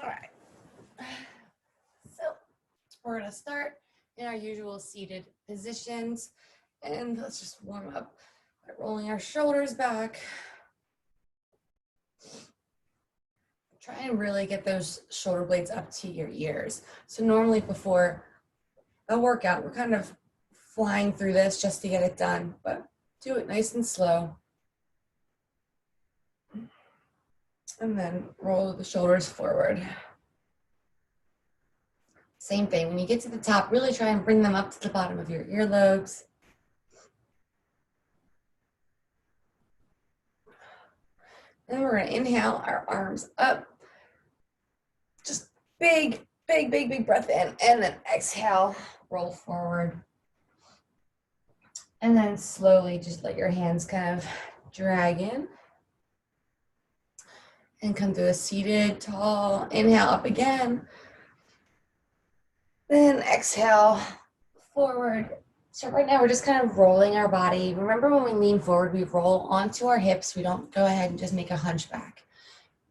All right. So we're going to start in our usual seated positions. And let's just warm up by rolling our shoulders back. Try and really get those shoulder blades up to your ears. So normally before a workout, we're kind of flying through this just to get it done, but do it nice and slow. And then roll the shoulders forward. Same thing, when you get to the top, really try and bring them up to the bottom of your earlobes. Then we're gonna inhale our arms up. Just big breath in, and then exhale, roll forward. And then slowly just let your hands kind of drag in. And come to a seated, tall, inhale up again. Then exhale, forward. So right now we're just kind of rolling our body. Remember when we lean forward, we roll onto our hips. We don't go ahead and just make a hunchback.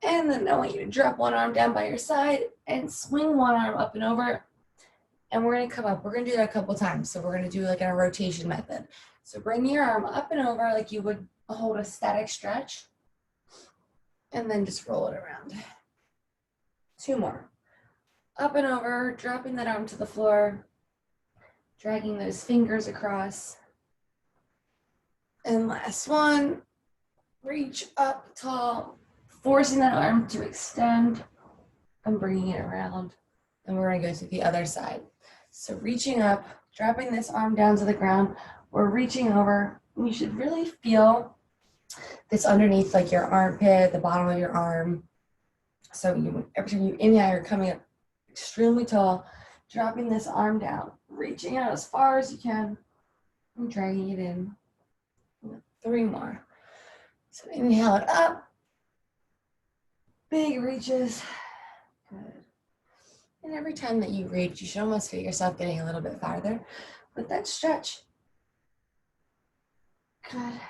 And then I want you to drop one arm down by your side and swing one arm up and over. And we're gonna come up. We're gonna do that a couple times. So we're gonna do like a rotation method. So bring your arm up and over like you would hold a static stretch. And then just roll it around. 2 more. Up and over, dropping that arm to the floor, dragging those fingers across. And last one, reach up tall, forcing that arm to extend and bringing it around. And we're gonna go to the other side. So reaching up, dropping this arm down to the ground, we're reaching over. You should really feel this underneath like your armpit, the bottom of your arm. So every time you inhale, you're coming up extremely tall, dropping this arm down, reaching out as far as you can, and dragging it in. 3 more. So inhale it up, big reaches, good. And every time that you reach, you should almost feel yourself getting a little bit farther with that stretch. Good.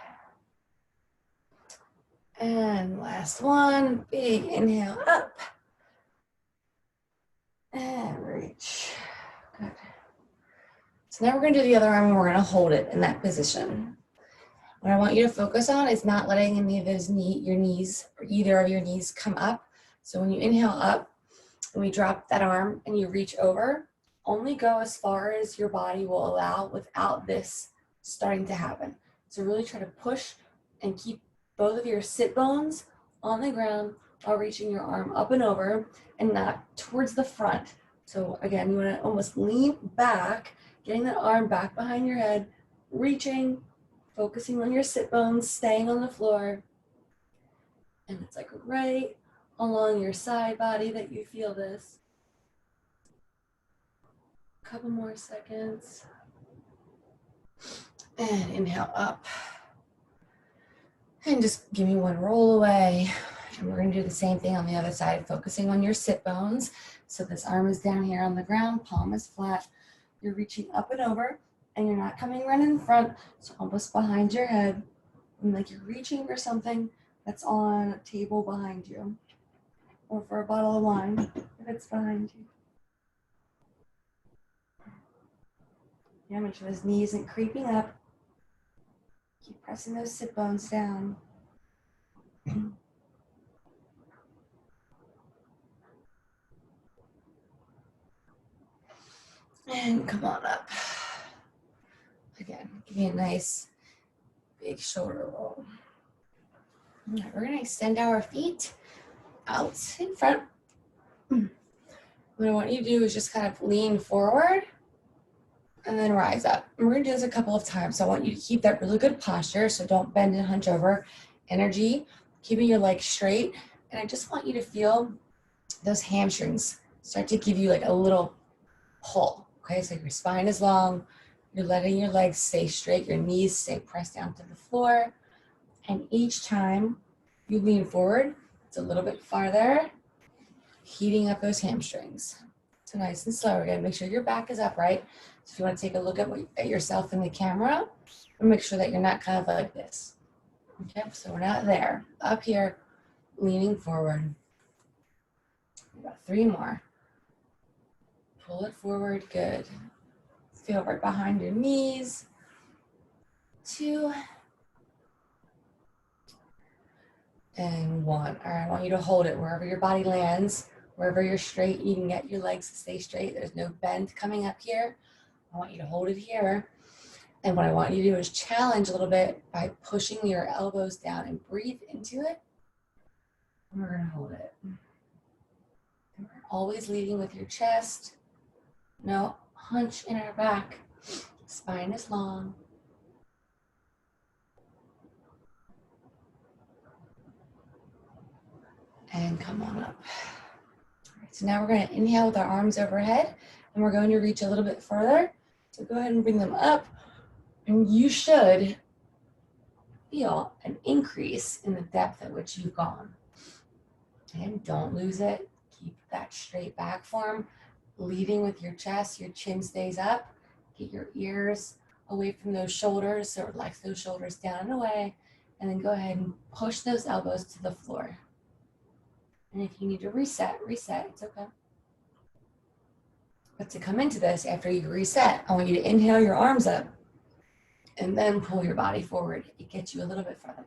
And last one, big inhale up. And reach. Good. So now we're going to do the other arm and we're going to hold it in that position. What I want you to focus on is not letting any of those your knees or either of your knees come up. So when you inhale up and we drop that arm and you reach over, only go as far as your body will allow without this starting to happen. So really try to push and keep both of your sit bones on the ground while reaching your arm up and over and not towards the front. So again, you want to almost lean back, getting that arm back behind your head, reaching, focusing on your sit bones, staying on the floor. And it's like right along your side body that you feel this. A couple more seconds. And inhale up. And just give me one roll away. And we're going to do the same thing on the other side, focusing on your sit bones. So this arm is down here on the ground, palm is flat. You're reaching up and over, and you're not coming right in front, so almost behind your head. And like you're reaching for something that's on a table behind you, or for a bottle of wine if it's behind you. Yeah, make sure those knees isn't creeping up. Keep pressing those sit bones down. And come on up. Again, give me a nice big shoulder roll. All right, we're gonna extend our feet out in front. What I want you to do is just kind of lean forward and then rise up. And we're gonna do this a couple of times. So I want you to keep that really good posture, so don't bend and hunch over. Energy, keeping your legs straight. And I just want you to feel those hamstrings start to give you like a little pull, okay? So your spine is long, you're letting your legs stay straight, your knees stay pressed down to the floor. And each time you lean forward, it's a little bit farther, heating up those hamstrings. So nice and slow. We're gonna make sure your back is upright. So if you want to take a look at yourself in the camera, and make sure that you're not kind of like this. Okay, so we're not there. Up here, leaning forward. Good. 3 more. Pull it forward, good. Feel right behind your knees. 2. And 1. All right, I want you to hold it wherever your body lands, wherever you're straight. You can get your legs to stay straight. There's no bend coming up here. I want you to hold it here. And what I want you to do is challenge a little bit by pushing your elbows down and breathe into it. And we're gonna hold it. And we're always leading with your chest. No hunch in our back. Spine is long. And come on up. All right, so now we're going to inhale with our arms overhead, and we're going to reach a little bit further. So go ahead and bring them up, and you should feel an increase in the depth at which you've gone. And don't lose it. Keep that straight back form, leading with your chest. Your chin stays up. Get your ears away from those shoulders, so relax those shoulders down and away, and then go ahead and push those elbows to the floor. And if you need to reset, it's okay. But to come into this, after you reset, I want you to inhale your arms up and then pull your body forward. It gets you a little bit further.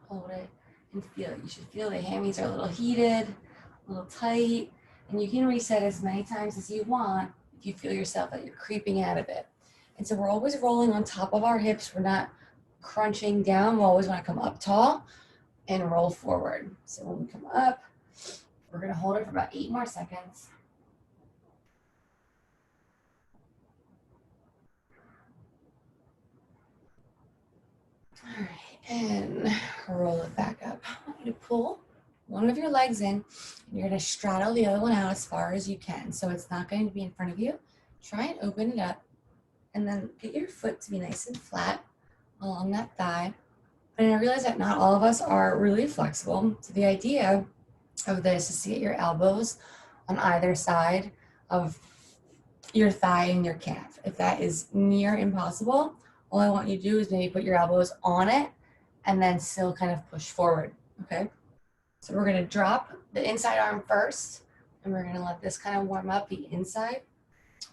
Hold it and feel it. You should feel the hammies are a little heated, a little tight, and you can reset as many times as you want if you feel yourself that you're creeping out of it. And so we're always rolling on top of our hips. We're not crunching down. We always want to come up tall and roll forward. So when we come up, we're going to hold it for about 8 more seconds. All right, and roll it back up. I want you to pull one of your legs in, and you're going to straddle the other one out as far as you can. So it's not going to be in front of you. Try and open it up. And then get your foot to be nice and flat along that thigh. And I realize that not all of us are really flexible. So the idea of this is to get your elbows on either side of your thigh and your calf. If that is near impossible, all I want you to do is maybe put your elbows on it and then still kind of push forward, okay? So we're gonna drop the inside arm first, and we're gonna let this kind of warm up the inside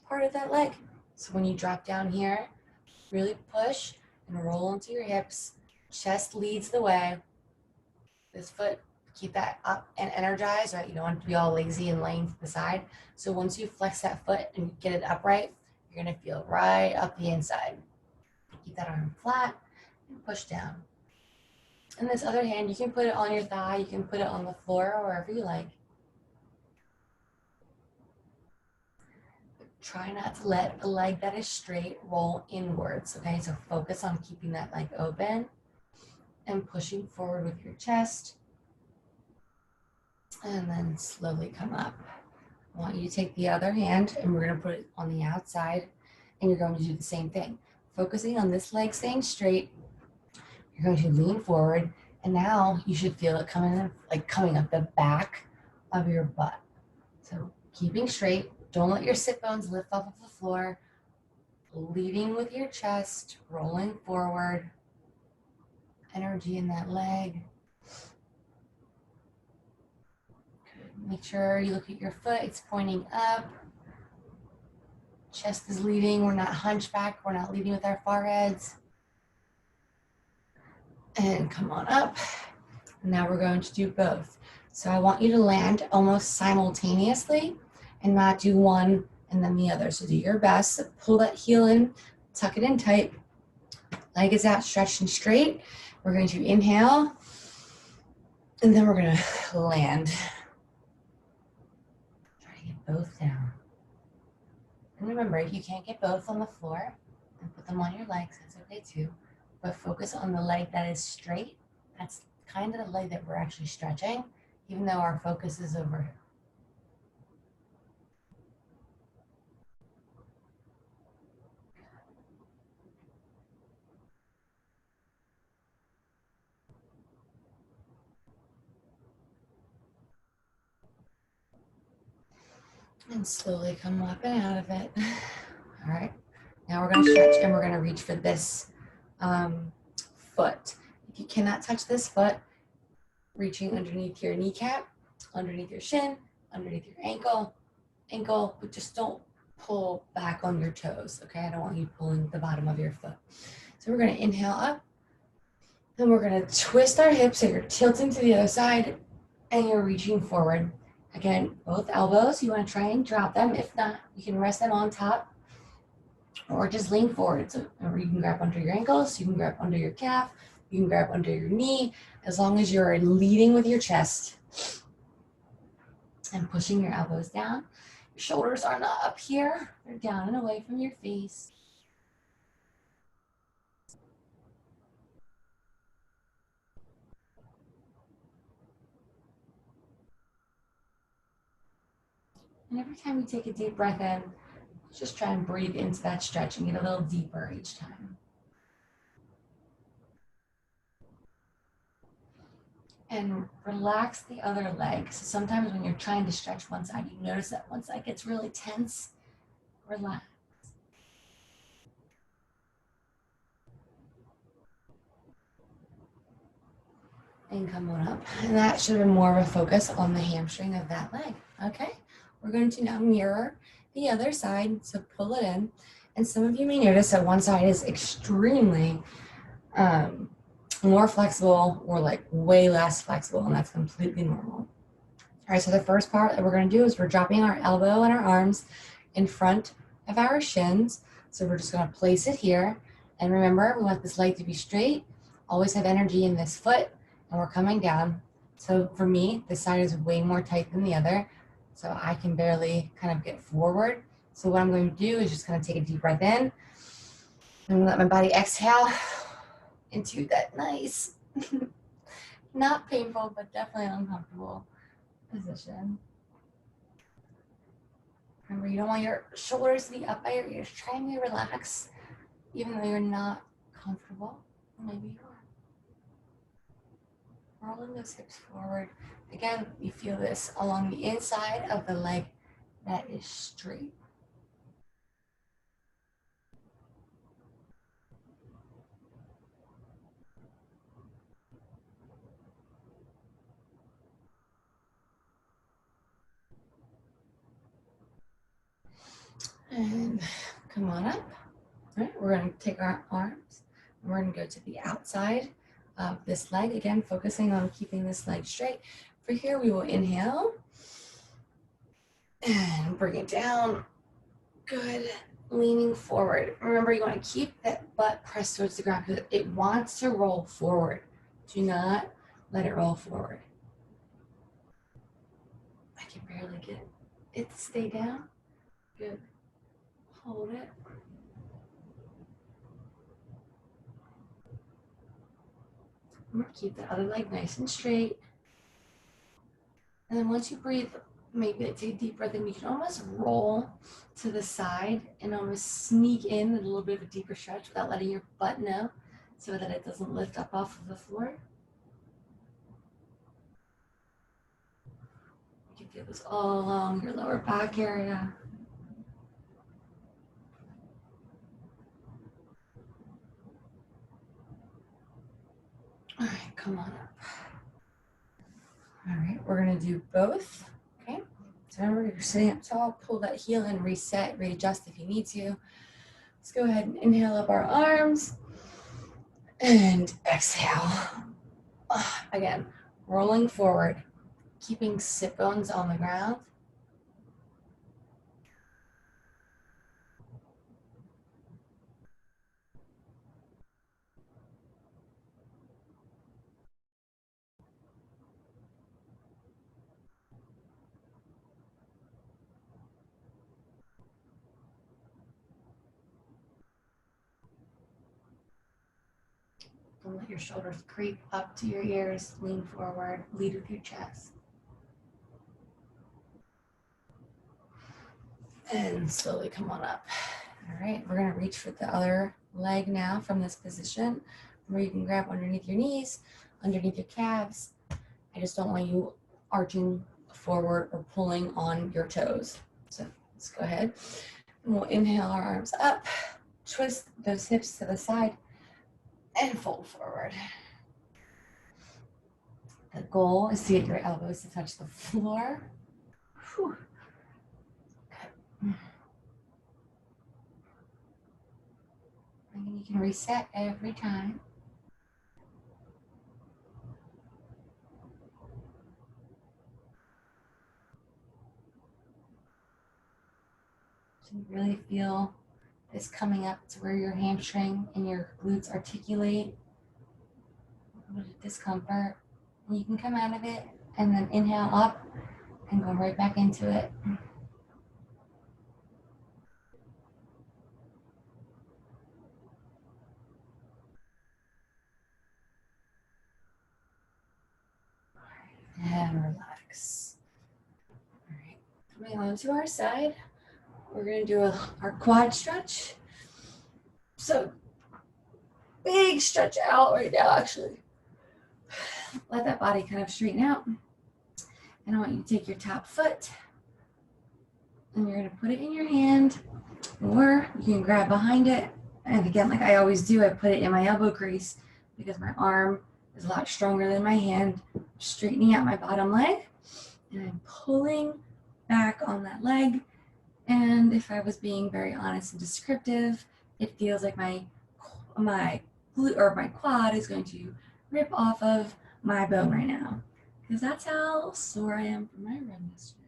part of that leg. So when you drop down here, really push and roll into your hips. Chest leads the way. This foot, keep that up and energized, right? You don't want to be all lazy and laying to the side. So once you flex that foot and get it upright, you're gonna feel right up the inside. Keep that arm flat and push down. And this other hand, you can put it on your thigh, you can put it on the floor or wherever you like. Try not to let the leg that is straight roll inwards, okay? So focus on keeping that leg open and pushing forward with your chest. And then slowly come up. I want you to take the other hand, and we're gonna put it on the outside, and you're going to do the same thing. Focusing on this leg staying straight, you're going to lean forward, and now you should feel it coming up the back of your butt. So keeping straight. Don't let your sit bones lift off of the floor. Leading with your chest, rolling forward. Energy in that leg. Good. Make sure you look at your foot, it's pointing up. Chest is leading, we're not hunchback, we're not leading with our foreheads. And come on up. Now we're going to do both. So I want you to land almost simultaneously and not do one and then the other. So do your best. So pull that heel in, tuck it in tight. Leg is out, stretched and straight. We're going to inhale, and then we're going to land. Try to get both down. And remember, if you can't get both on the floor, then put them on your legs. That's okay too. But focus on the leg that is straight. That's kind of the leg that we're actually stretching, even though our focus is over here. And slowly come up and out of it. All right. Now we're going to stretch, and we're going to reach for this foot. If you cannot touch this foot, reaching underneath your kneecap, underneath your shin, underneath your ankle, but just don't pull back on your toes, okay? I don't want you pulling the bottom of your foot. So we're gonna inhale up, then we're gonna twist our hips so you're tilting to the other side and you're reaching forward. Again, both elbows, you wanna try and drop them. If not, you can rest them on top or just lean forward. So you can grab under your ankles, you can grab under your calf, you can grab under your knee, as long as you're leading with your chest and pushing your elbows down. Your shoulders are not up here, they're down and away from your face. And every time you take a deep breath in, just try and breathe into that stretch and get a little deeper each time. And relax the other leg. So sometimes when you're trying to stretch one side, you notice that one side gets really tense. Relax. And come on up. And that should have been more of a focus on the hamstring of that leg. Okay, we're going to now mirror the other side. So pull it in. And some of you may notice that one side is extremely more flexible or like way less flexible, and that's completely normal. All right, so the first part that we're going to do is we're dropping our elbow and our arms in front of our shins. So we're just going to place it here. And remember, we want this leg to be straight. Always have energy in this foot, and we're coming down. So for me, this side is way more tight than the other. So I can barely kind of get forward. So what I'm going to do is just kind of take a deep breath in and let my body exhale into that nice, not painful, but definitely uncomfortable position. Remember, you don't want your shoulders to be up by your ears. Try and be relaxed, even though you're not comfortable. Maybe you are. Rolling those hips forward. Again, you feel this along the inside of the leg that is straight. And come on up. All right, we're going to take our arms and we're going to go to the outside of this leg. Again, focusing on keeping this leg straight. For here, we will inhale and bring it down. Good. Leaning forward. Remember, you want to keep that butt pressed towards the ground because it wants to roll forward. Do not let it roll forward. I can barely get it to stay down. Good. Hold it. Remember, keep the other leg nice and straight. And then once you breathe, maybe take a deep breath in, you can almost roll to the side and almost sneak in a little bit of a deeper stretch without letting your butt know so that it doesn't lift up off of the floor. You can feel this all along your lower back area. All right, come on up. All right, we're gonna do both, okay? So remember, you're sitting up tall, pull that heel in, reset, readjust if you need to. Let's go ahead and inhale up our arms and exhale. Again, rolling forward, keeping sit bones on the ground. Don't let your shoulders creep up to your ears. Lean forward, lead with your chest. And slowly come on up. All right, we're gonna reach for the other leg now from this position where you can grab underneath your knees, underneath your calves. I just don't want you arching forward or pulling on your toes. So let's go ahead. And we'll inhale our arms up, twist those hips to the side, and fold forward. The goal is to get your elbows to touch the floor. Whew. Good. And you can reset every time. So you really feel this coming up to where your hamstring and your glutes articulate. A little bit of discomfort. And you can come out of it and then inhale up and go right back into it. And relax. All right, coming onto our side, we're going to do our quad stretch. So big stretch out right now, actually. Let that body kind of straighten out. And I want you to take your top foot and you're going to put it in your hand, or you can grab behind it. And again, like I always do, I put it in my elbow crease because my arm is a lot stronger than my hand. Straightening out my bottom leg, and I'm pulling back on that leg. And if I was being very honest and descriptive, it feels like my glute or my quad is going to rip off of my bone right now, because that's how sore I am from my run yesterday.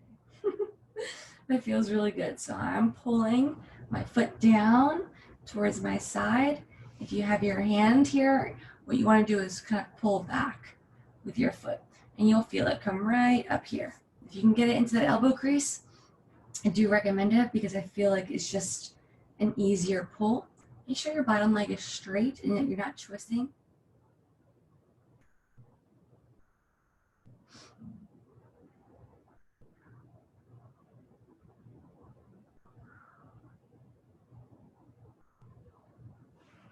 It feels really good. So I'm pulling my foot down towards my side. If you have your hand here, what you want to do is kind of pull back with your foot, and you'll feel it come right up here. If you can get it into that elbow crease, I do recommend it because I feel like it's just an easier pull. Make sure your bottom leg is straight and that you're not twisting.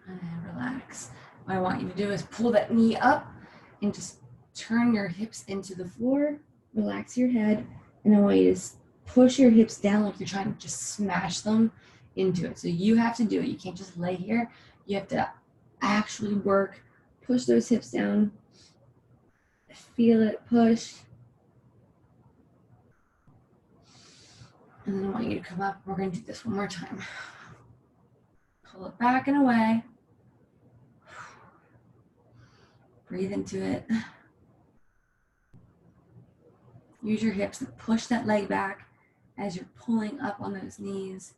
And relax. What I want you to do is pull that knee up and just turn your hips into the floor. Relax your head. And I want you to push your hips down like you're trying to just smash them into it. So you have to do it. You can't just lay here. You have to actually work. Push those hips down. Feel it push. And then I want you to come up. We're going to do this one more time. Pull it back and away. Breathe into it. Use your hips to push that leg back as you're pulling up on those knees,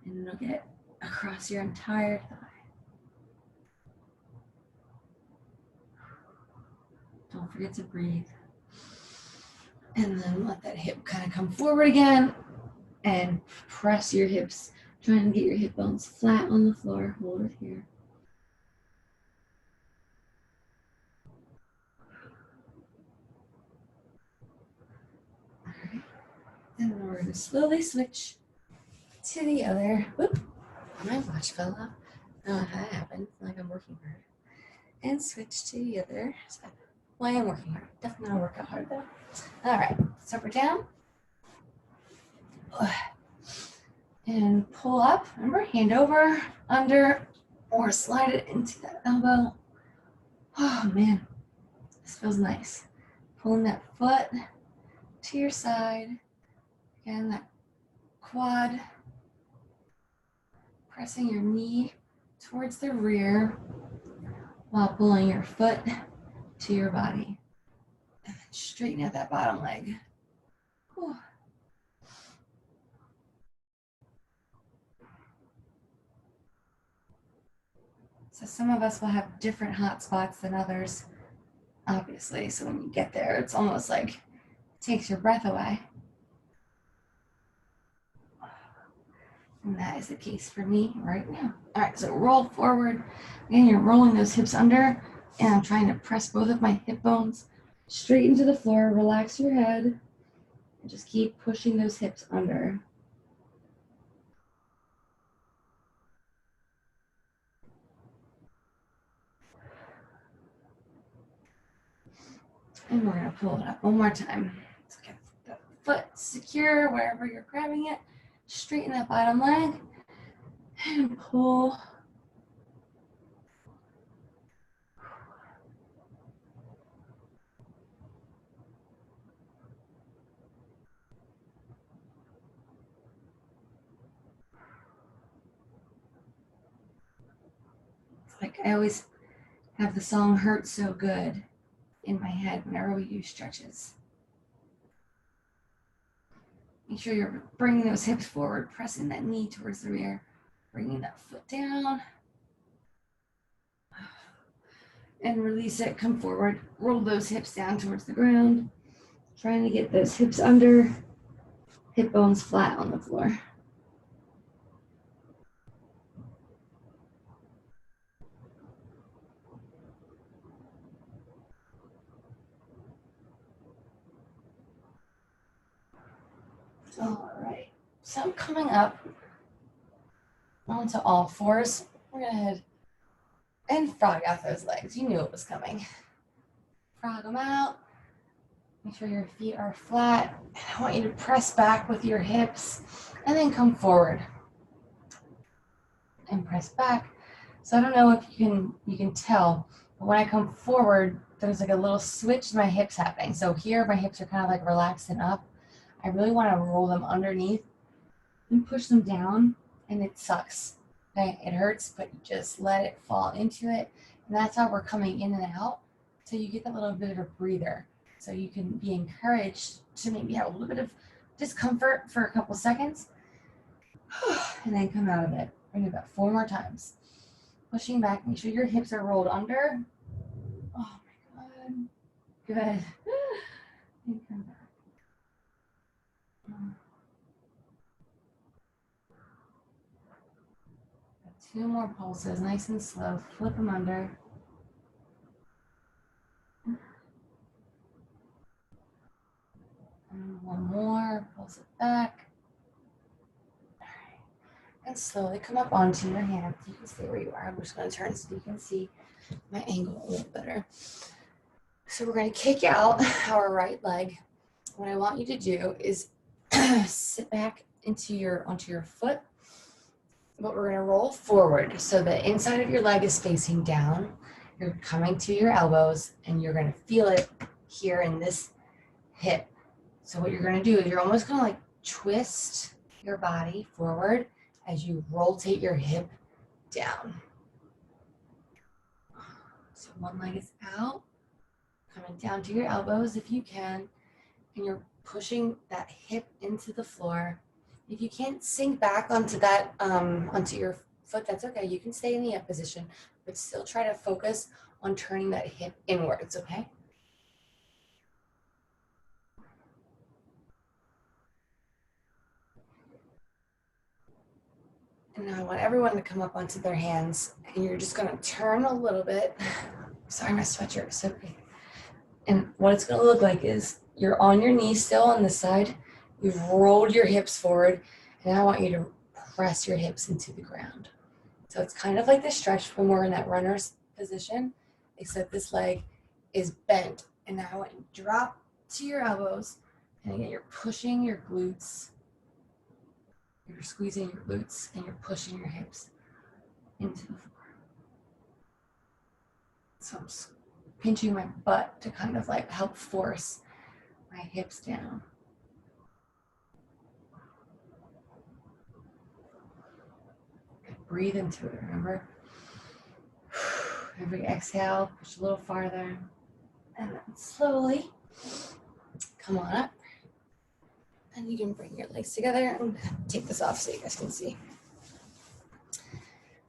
and it'll get across your entire thigh. Don't forget to breathe. And then let that hip kind of come forward again and press your hips, trying to get your hip bones flat on the floor. Hold it here. And then we're going to slowly switch to the other. Whoop, my watch fell off. Oh, that happened. Like I'm working hard. And switch to the other side. Well, I am working hard. Definitely not work out hard though. All right, so we're down. And pull up. Remember, hand over, under, or slide it into that elbow. Oh man, this feels nice. Pulling that foot to your side. Again, that quad, pressing your knee towards the rear while pulling your foot to your body. And then straighten out that bottom leg. Whew. So some of us will have different hot spots than others, obviously. So when you get there, it's almost like it takes your breath away. And that is the case for me right now. All right, so roll forward. Again, you're rolling those hips under, and I'm trying to press both of my hip bones straight into the floor. Relax your head, and just keep pushing those hips under. And we're gonna pull it up one more time. Let's get the foot secure wherever you're grabbing it. Straighten that bottom leg, and pull. Like I always have the song Hurt So Good in my head whenever we do stretches. Make sure you're bringing those hips forward, pressing that knee towards the rear, bringing that foot down. And release it, come forward, roll those hips down towards the ground, trying to get those hips under, hip bones flat on the floor. All right, so I'm coming up onto all fours. We're gonna head and frog out those legs. You knew it was coming. Frog them out. Make sure your feet are flat. And I want you to press back with your hips and then come forward and press back. So I don't know if you can tell, but when I come forward, there's like a little switch in my hips happening. So here my hips are kind of like relaxed and up. I really want to roll them underneath and push them down, and it sucks. Okay, it hurts, but you just let it fall into it. And that's how we're coming in and out. So you get that little bit of a breather. So you can be encouraged to maybe have a little bit of discomfort for a couple seconds and then come out of it. Bring it about 4 more times. Pushing back, make sure your hips are rolled under. Oh my God. Good. And come back. 2 more pulses, nice and slow. Flip them under. And 1 more, pulse it back. All right. And slowly come up onto your hands. You can stay where you are. I'm just going to turn so you can see my angle a little better. So we're going to kick out our right leg. What I want you to do is sit back onto your foot, but we're going to roll forward. So the inside of your leg is facing down. You're coming to your elbows, and you're going to feel it here in this hip. So what you're going to do is you're almost going to like twist your body forward as you rotate your hip down. So one leg is out, coming down to your elbows if you can, and you're pushing that hip into the floor. If you can't sink back onto that, onto your foot, that's okay. You can stay in the up position, but still try to focus on turning that hip inwards, okay? And now I want everyone to come up onto their hands, and you're just gonna turn a little bit. Sorry, my sweatshirt is so big. And what it's gonna look like is you're on your knees still on this side. You've rolled your hips forward, and I want you to press your hips into the ground. So it's kind of like the stretch when we're in that runner's position, except this leg is bent. And now I want you to drop to your elbows, and again, you're pushing your glutes. You're squeezing your glutes, and you're pushing your hips into the floor. So I'm pinching my butt to kind of like help force my hips down. Breathe into it, remember? Every exhale, push a little farther. And then slowly come on up. And you can bring your legs together. I'm gonna take this off so you guys can see.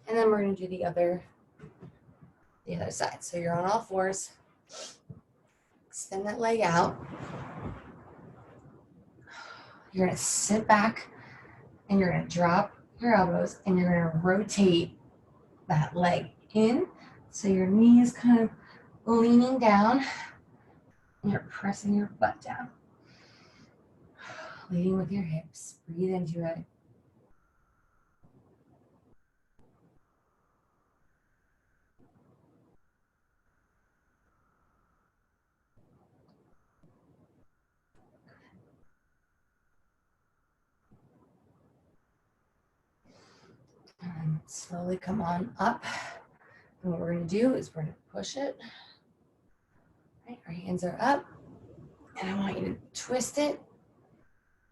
And then we're gonna do the other side. So you're on all fours. Extend that leg out. You're gonna sit back and you're gonna drop your elbows and you're gonna rotate that leg in. So your knee is kind of leaning down and you're pressing your butt down. Leading with your hips, breathe into it. And slowly come on up. And what we're going to do is we're going to push it. Right, our hands are up. And I want you to twist it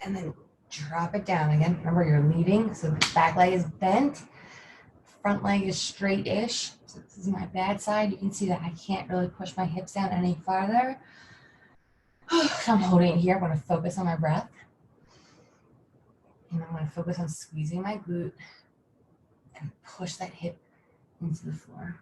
and then drop it down again. Remember, you're leading, so the back leg is bent. front leg is straight-ish. So this is my bad side. You can see that I can't really push my hips down any farther. I'm holding it here. I'm going to focus on my breath. And I'm going to focus on squeezing my glute and push that hip into the floor.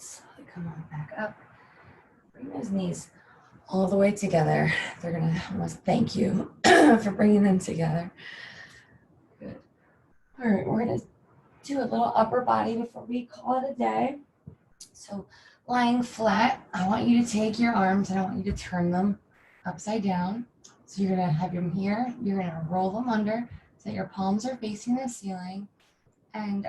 Slowly come on back up. Bring those knees all the way together. They're gonna almost thank you for bringing them together. Good. All right, we're gonna do a little upper body before we call it a day. So lying flat, I want you to take your arms and I want you to turn them upside down. So you're gonna have them here. You're gonna roll them under so that your palms are facing the ceiling. And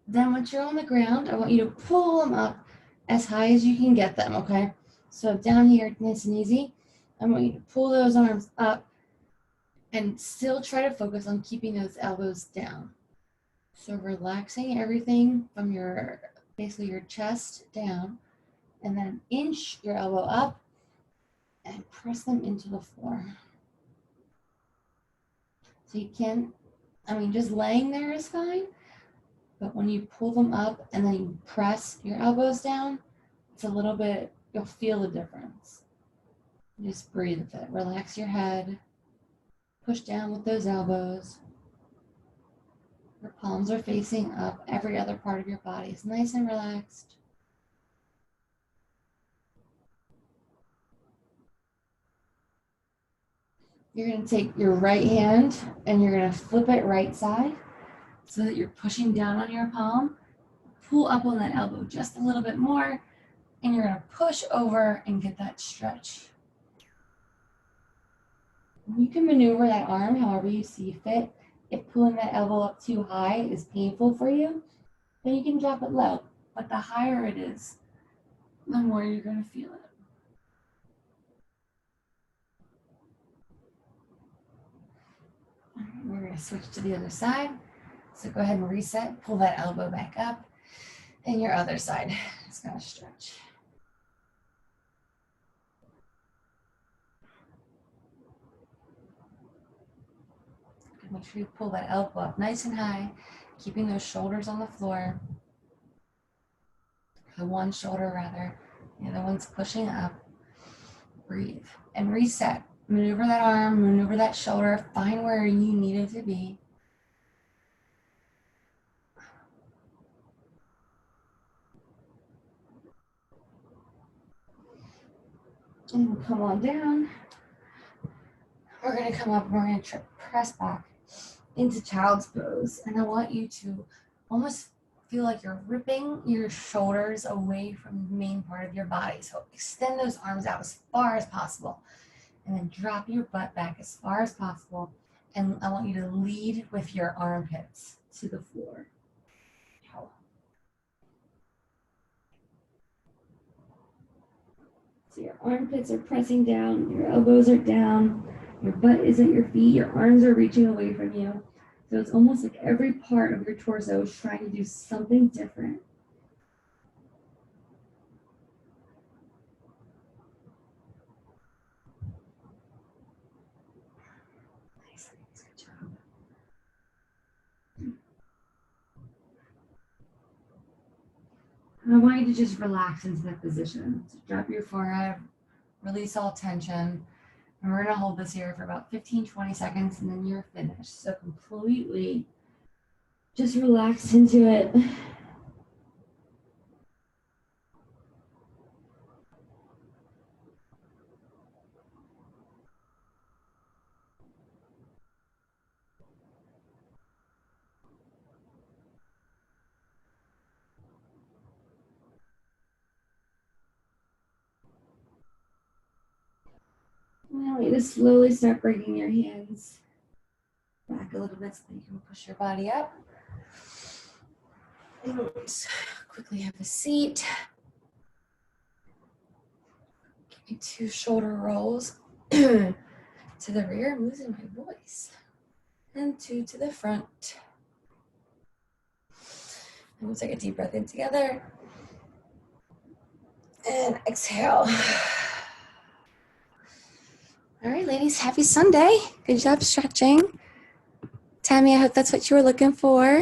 then once you're on the ground, I want you to pull them up as high as you can get them, okay? So down here, nice and easy. I want you to pull those arms up and still try to focus on keeping those elbows down. So relaxing everything from your, basically your chest down, and then inch your elbow up and press them into the floor. So you can, just laying there is fine, but when you pull them up and then you press your elbows down, it's a little bit, you'll feel the difference. Just breathe with it. Relax your head. Push down with those elbows. Your palms are facing up. Every other part of your body is nice and relaxed. You're going to take your right hand and you're going to flip it right side so that you're pushing down on your palm. Pull up on that elbow just a little bit more, and you're going to push over and get that stretch. You can maneuver that arm however you see fit. If pulling that elbow up too high is painful for you, then you can drop it low. But the higher it is, the more you're going to feel it. All right, we're going to switch to the other side. So go ahead and reset. Pull that elbow back up. And your other side is going to stretch. Make sure you pull that elbow up nice and high, keeping those shoulders on the floor. The one shoulder rather, the other one's pushing up. Breathe and reset. Maneuver that arm, maneuver that shoulder, find where you need it to be. And come on down. We're going to come up and we're going to press back into child's pose. And I want you to almost feel like you're ripping your shoulders away from the main part of your body. So extend those arms out as far as possible. And then drop your butt back as far as possible. And I want you to lead with your armpits to the floor. So your armpits are pressing down, your elbows are down, your butt is at your feet, your arms are reaching away from you. So it's almost like every part of your torso is trying to do something different. Nice, good job. I want you to just relax into that position. So drop your forehead, release all tension. And we're going to hold this here for about 15-20 seconds and then you're finished. So completely just relax into it. I want you to slowly start bringing your hands back a little bit so that you can push your body up. And quickly have a seat. Give me 2 shoulder rolls to the rear. I'm losing my voice. And 2 to the front. And we'll take a deep breath in together. And exhale. All right, ladies, happy Sunday. Good job stretching. Tammy, I hope that's what you were looking for.